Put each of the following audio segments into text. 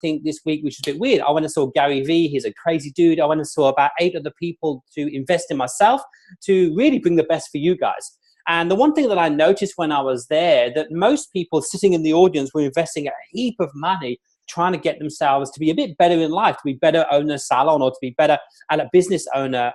think this week, which is a bit weird. I went and saw Gary Vee. He's a crazy dude. I went and saw about 8 other people to invest in myself to really bring the best for you guys. And the one thing that I noticed when I was there, that most people sitting in the audience were investing a heap of money trying to get themselves to be a bit better in life, to be better owner a salon, or to be better at a business owner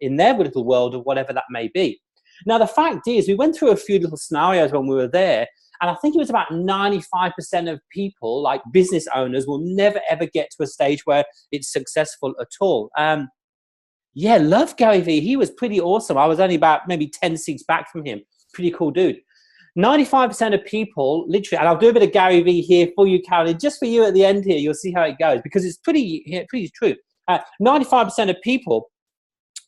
in their little world, or whatever that may be. Now, the fact is, we went through a few little scenarios when we were there, and I think it was about 95% of people, like business owners, will never, ever get to a stage where it's successful at all. Yeah, love Gary Vee. He was pretty awesome. I was only about maybe 10 seats back from him. Pretty cool dude. 95% of people, literally, and I'll do a bit of Gary Vee here for you, Carolyn, just for you at the end here. You'll see how it goes, because it's pretty true. 95% of people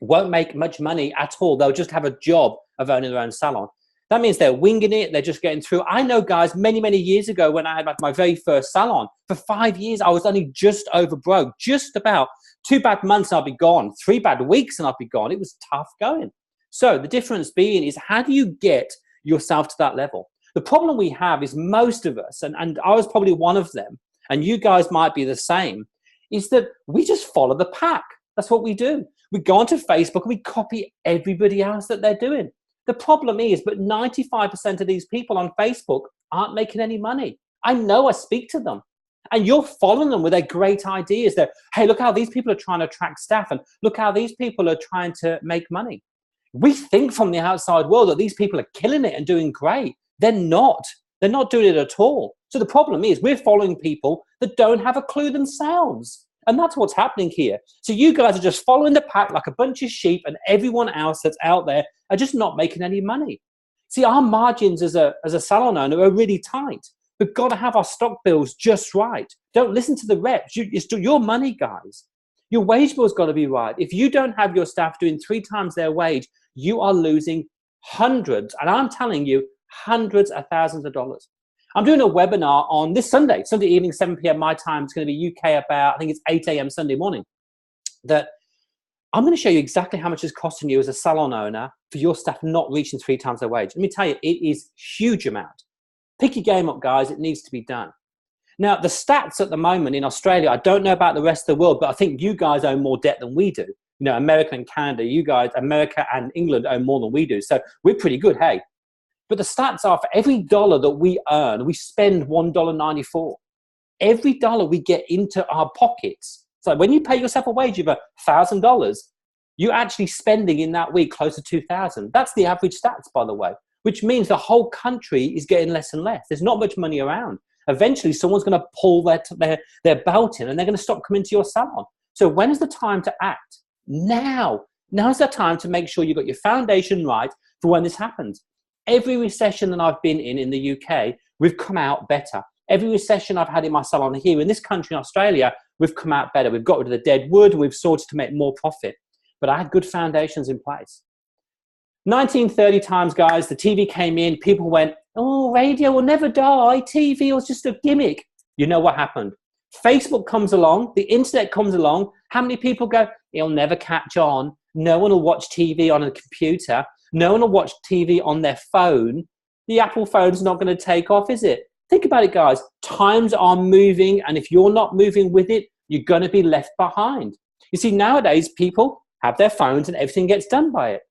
won't make much money at all. They'll just have a job of owning their own salon. That means they're winging it. They're just getting through. I know guys, many, many years ago when I had my very first salon, for 5 years, I was only just over broke, just about. 2 bad months and I'll be gone. 3 bad weeks and I'll be gone. It was tough going. So the difference being is, how do you get yourself to that level? The problem we have is most of us, and I was probably one of them, and you guys might be the same, is that we just follow the pack. That's what we do. We go onto Facebook and we copy everybody else that they're doing. The problem is, but 95% of these people on Facebook aren't making any money. I know, I speak to them. And you're following them with their great ideas. They're, hey, look how these people are trying to attract staff, and look how these people are trying to make money. We think from the outside world that these people are killing it and doing great. They're not. They're not doing it at all. So the problem is, we're following people that don't have a clue themselves. And that's what's happening here. So you guys are just following the pack like a bunch of sheep, and everyone else that's out there are just not making any money. See, our margins as a salon owner are really tight. We've got to have our stock bills just right. Don't listen to the reps. It's your money, guys. Your wage bill's got to be right. If you don't have your staff doing 3 times their wage, you are losing hundreds, and I'm telling you, hundreds of thousands of dollars. I'm doing a webinar on this Sunday evening, 7 p.m. my time. It's going to be UK about, I think it's 8 a.m. Sunday morning. That I'm going to show you exactly how much it's costing you as a salon owner for your staff not reaching 3 times their wage. Let me tell you, it is a huge amount. Pick your game up, guys. It needs to be done. Now, the stats at the moment in Australia, I don't know about the rest of the world, but I think you guys own more debt than we do. You know, America and Canada, you guys, America and England own more than we do. So we're pretty good, hey. But the stats are, for every dollar that we earn, we spend $1.94. Every dollar we get into our pockets. So when you pay yourself a wage of $1,000, you're actually spending in that week close to $2,000. That's the average stats, by the way, which means the whole country is getting less and less. There's not much money around. Eventually, someone's going to pull their belt in, and they're going to stop coming to your salon. So when is the time to act? Now. Now's the time to make sure you've got your foundation right for when this happens. Every recession that I've been in the UK, we've come out better. Every recession I've had in my salon here in this country, in Australia, we've come out better. We've got rid of the dead wood, and we've sorted to make more profit. But I had good foundations in place. 1930 times, guys, the TV came in. People went, oh, radio will never die. TV was just a gimmick. You know what happened? Facebook comes along. The internet comes along. How many people go, it'll never catch on. No one will watch TV on a computer. No one will watch TV on their phone. The Apple phone's not going to take off, is it? Think about it, guys. Times are moving, and if you're not moving with it, you're going to be left behind. You see, nowadays, people have their phones and everything gets done by it,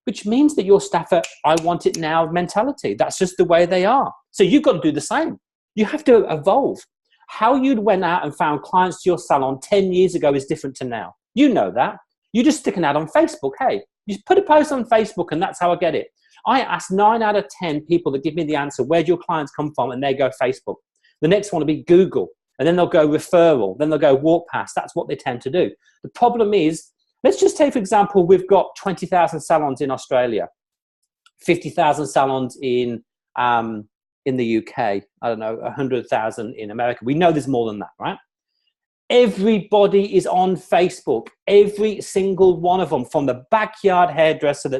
which means that your staff are, I want it now mentality. That's just the way they are. So you've got to do the same. You have to evolve. How you went out and found clients to your salon 10 years ago is different to now. You know that. You're just sticking out on Facebook. Hey, you put a post on Facebook, and that's how I get it. I ask 9 out of 10 people that give me the answer, where do your clients come from? And they go Facebook. The next one will be Google. And then they'll go referral. Then they'll go walk past. That's what they tend to do. The problem is, let's just take, for example, we've got 20,000 salons in Australia, 50,000 salons in the UK, I don't know, 100,000 in America. We know there's more than that, right? Everybody is on Facebook. Every single one of them, from the backyard hairdresser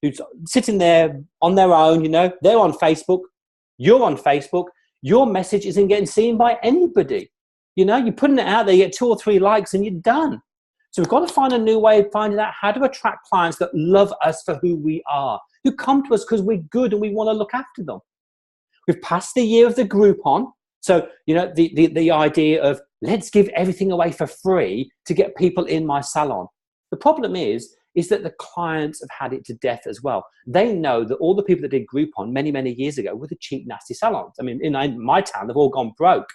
who's sitting there on their own, you know, they're on Facebook. You're on Facebook. Your message isn't getting seen by anybody. You know, you're putting it out there, you get 2 or 3 likes, and you're done. So we've got to find a new way of finding out how to attract clients that love us for who we are, who come to us because we're good and we want to look after them. We've passed the year of the Groupon. So, you know, the idea of Let's give everything away for free to get people in my salon. The problem is that the clients have had it to death as well. They know that all the people that did Groupon many, many years ago were the cheap, nasty salons. I mean, in my town, they've all gone broke.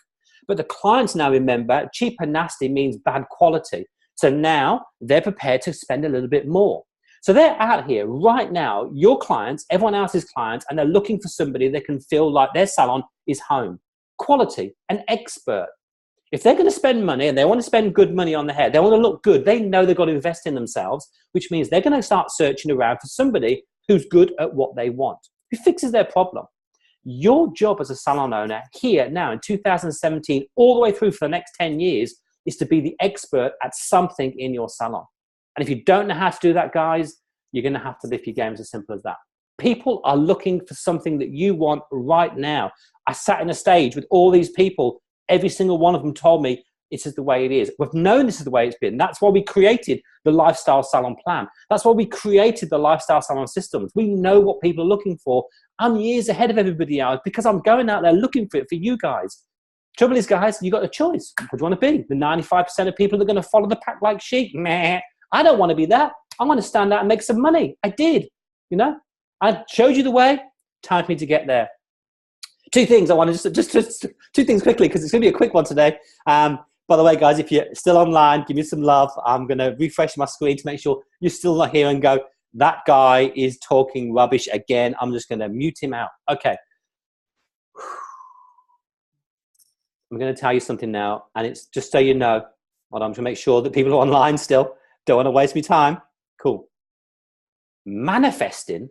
But the clients now remember cheap and nasty means bad quality. So now they're prepared to spend a little bit more. So they're out here right now, your clients, everyone else's clients, and they're looking for somebody that can feel like their salon is home. Quality, an expert. If they're going to spend money and they want to spend good money on the hair, they want to look good, they know they've got to invest in themselves, which means they're going to start searching around for somebody who's good at what they want, who fixes their problem. Your job as a salon owner here now in 2017, all the way through for the next 10 years, is to be the expert at something in your salon. And if you don't know how to do that, guys, you're going to have to lift your game. As simple as that. People are looking for something that you want right now. I sat in a stage with all these people. Every single one of them told me this is the way it is. We've known this is the way it's been. That's why we created the Lifestyle Salon Plan. That's why we created the Lifestyle Salon Systems. We know what people are looking for. I'm years ahead of everybody else because I'm going out there looking for it for you guys. Trouble is, guys, you got a choice. What do you want to be? The 95% of people that are going to follow the pack like sheep? Meh. I don't want to be that. I want to stand out and make some money. I did. You know, I showed you the way. Time for me to get there. Two things I want to just two things quickly because it's going to be a quick one today. By the way, guys, if you're still online, give me some love. I'm going to refresh my screen to make sure you're still not here and go, that guy is talking rubbish again. I'm just going to mute him out. Okay. I'm going to tell you something now, and it's just so you know. Hold on, to make sure that people are online still. Don't want to waste my time. Cool. Manifesting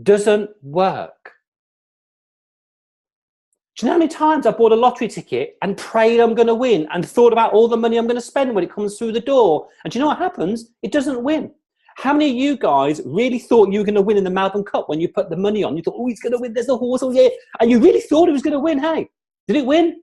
doesn't work. Do you know how many times I bought a lottery ticket and prayed I'm going to win and thought about all the money I'm going to spend when it comes through the door? And do you know what happens? It doesn't win. How many of you guys really thought you were going to win in the Melbourne Cup when you put the money on? You thought, oh, he's going to win. There's a horse. Oh, yeah. And you really thought he was going to win. Hey, did it win?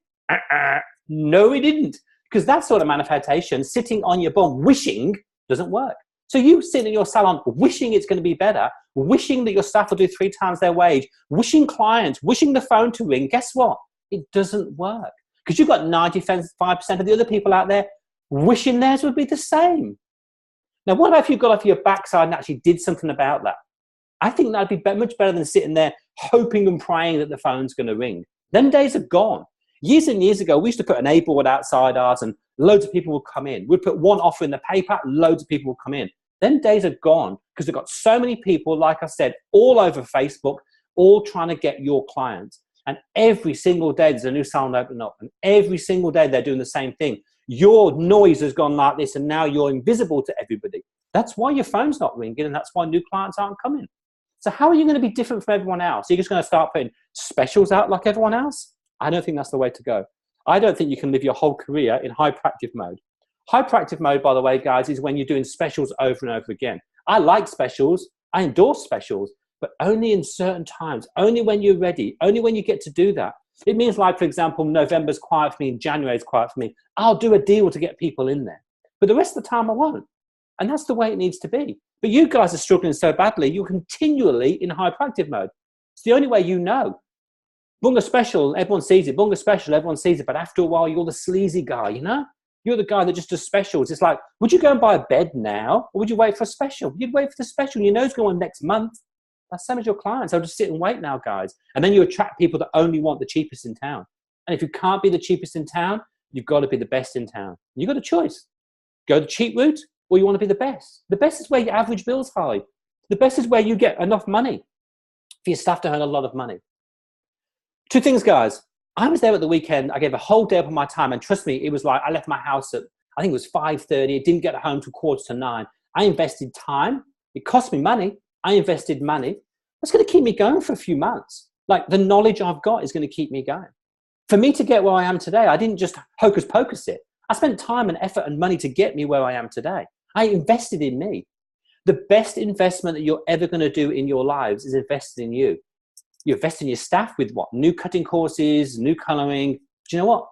No, it didn't. Because that sort of manifestation, sitting on your bum, wishing, doesn't work. So you sit in your salon wishing it's going to be better, wishing that your staff will do 3 times their wage, wishing clients, wishing the phone to ring. Guess what? It doesn't work. Because you've got 95% of the other people out there wishing theirs would be the same. Now, what about if you got off your backside and actually did something about that? I think that'd be much better than sitting there hoping and praying that the phone's going to ring. Them days are gone. Years and years ago, we used to put an A board outside ours and loads of people would come in. We'd put one offer in the paper, loads of people would come in. Them days are gone because we've got so many people, like I said, all over Facebook, all trying to get your clients. And every single day there's a new salon opening up. And every single day they're doing the same thing. Your noise has gone like this and now you're invisible to everybody. That's why your phone's not ringing and that's why new clients aren't coming. So how are you going to be different from everyone else? You're just going to start putting specials out like everyone else? I don't think that's the way to go. I don't think you can live your whole career in hyperactive mode. Hyperactive mode, by the way, guys, is when you're doing specials over and over again. I like specials. I endorse specials, but only in certain times, only when you're ready, only when you get to do that. It means like, for example, November's quiet for me and January's quiet for me. I'll do a deal to get people in there. But the rest of the time I won't. And that's the way it needs to be. But you guys are struggling so badly, you're continually in hyperactive mode. It's the only way you know. Bunga special, everyone sees it. Bunga special, everyone sees it. But after a while, you're the sleazy guy, you know? You're the guy that just does specials. It's like, would you go and buy a bed now? Or would you wait for a special? You'd wait for the special. And you know it's going on next month. That's same as your clients. They'll just sit and wait now, guys. And then you attract people that only want the cheapest in town. And if you can't be the cheapest in town, you've got to be the best in town. You've got a choice. Go the cheap route or you want to be the best. The best is where your average bill's high. The best is where you get enough money for your staff to earn a lot of money. 2 things, guys. I was there at the weekend. I gave a whole day up on my time. And trust me, it was like I left my house at, I think it was 5:30. It didn't get home till 8:45. I invested time. It cost me money. I invested money. That's going to keep me going for a few months. Like the knowledge I've got is going to keep me going. For me to get where I am today, I didn't just hocus pocus it. I spent time and effort and money to get me where I am today. I invested in me. The best investment that you're ever going to do in your lives is invested in you. You invest in your staff with what? New cutting courses, new coloring. Do you know what?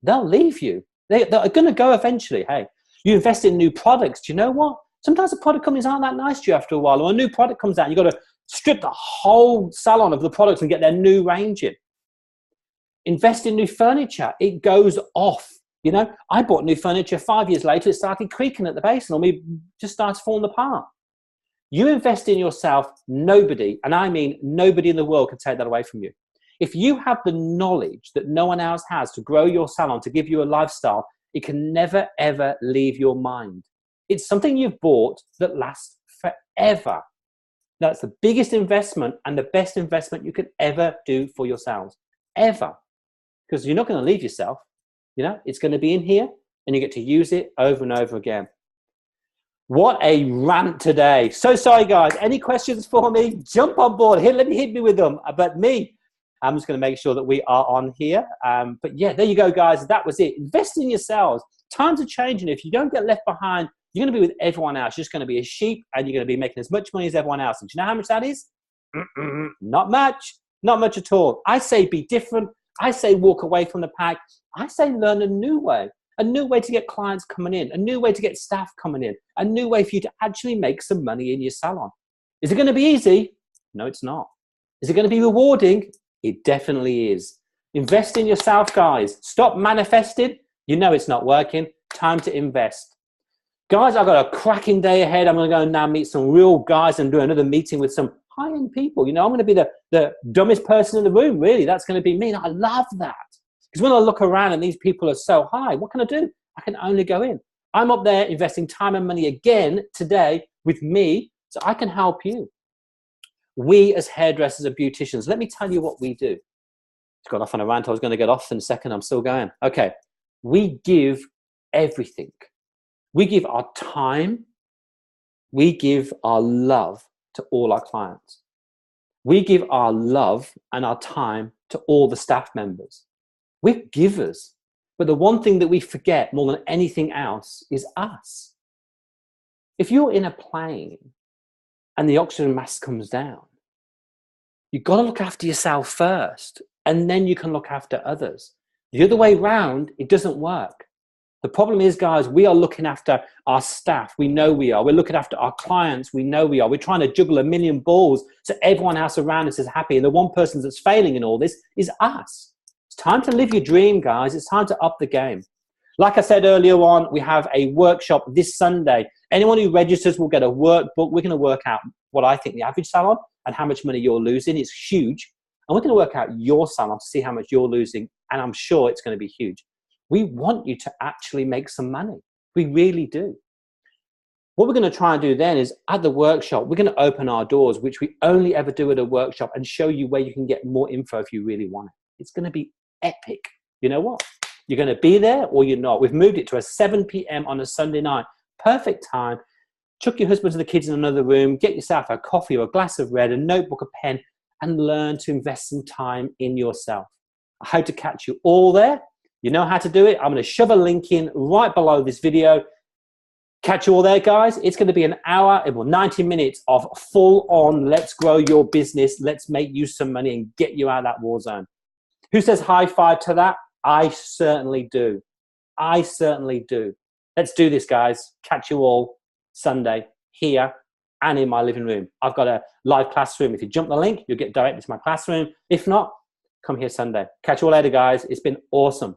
They'll leave you. They're going to go eventually. Hey, you invest in new products. Do you know what? Sometimes the product companies aren't that nice to you after a while, or a new product comes out and you've got to strip the whole salon of the products and get their new range in. Invest in new furniture. It goes off. You know, I bought new furniture 5 years later, it started creaking at the base and all me just started falling apart. You invest in yourself, nobody, and I mean nobody in the world can take that away from you. If you have the knowledge that no one else has to grow your salon, to give you a lifestyle, it can never, ever leave your mind. It's something you've bought that lasts forever. That's the biggest investment and the best investment you could ever do for yourselves, ever. Because you're not going to leave yourself. You know, it's going to be in here and you get to use it over and over again. What a rant today. So sorry, guys. Any questions for me? Jump on board. Here, let me hit me with them. But me, I'm just going to make sure that we are on here. But yeah, there you go, guys. That was it. Invest in yourselves. Times are changing. If you don't get left behind, you're going to be with everyone else. You're just going to be a sheep and you're going to be making as much money as everyone else. And do you know how much that is? Not much. Not much at all. I say be different. I say walk away from the pack. I say learn a new way to get clients coming in, a new way to get staff coming in, a new way for you to actually make some money in your salon. Is it going to be easy? No, it's not. Is it going to be rewarding? It definitely is. Invest in yourself, guys. Stop manifesting. You know it's not working. Time to invest. Guys, I've got a cracking day ahead. I'm going to go and now meet some real guys and do another meeting with some high-end people. You know, I'm going to be the dumbest person in the room, really. That's going to be me. And I love that. Because when I look around and these people are so high, what can I do? I can only go in. I'm up there investing time and money again today with me so I can help you. We as hairdressers and beauticians, let me tell you what we do. It's got off on a rant. I was going to get off in a second. I'm still going. Okay. We give everything. We give our time. We give our love to all our clients. We give our love and our time to all the staff members. We're givers. But the one thing that we forget more than anything else is us. If you're in a plane and the oxygen mask comes down, you've got to look after yourself first, and then you can look after others. The other way round, it doesn't work. The problem is, guys, we are looking after our staff. We know we are. We're looking after our clients. We know we are. We're trying to juggle a million balls so everyone else around us is happy. And the one person that's failing in all this is us. It's time to live your dream, guys. It's time to up the game. Like I said earlier on, we have a workshop this Sunday. Anyone who registers will get a workbook. We're going to work out what I think the average salon and how much money you're losing. It's huge. And we're going to work out your salon to see how much you're losing. And I'm sure it's going to be huge. We want you to actually make some money. We really do. What we're going to try and do then is at the workshop, we're going to open our doors, which we only ever do at a workshop, and show you where you can get more info if you really want it. It's going to be epic. You know what? You're going to be there or you're not. We've moved it to a 7 p.m. on a Sunday night. Perfect time. Chuck your husband and the kids in another room. Get yourself a coffee or a glass of red, a notebook, a pen, and learn to invest some time in yourself. I hope to catch you all there. You know how to do it. I'm going to shove a link in right below this video. Catch you all there, guys. It's going to be an hour, 90 minutes of full on, let's grow your business. Let's make you some money and get you out of that war zone. Who says high five to that? I certainly do. I certainly do. Let's do this, guys. Catch you all Sunday here and in my living room. I've got a live classroom. If you jump the link, you'll get directly to my classroom. If not, come here Sunday. Catch you all later, guys. It's been awesome.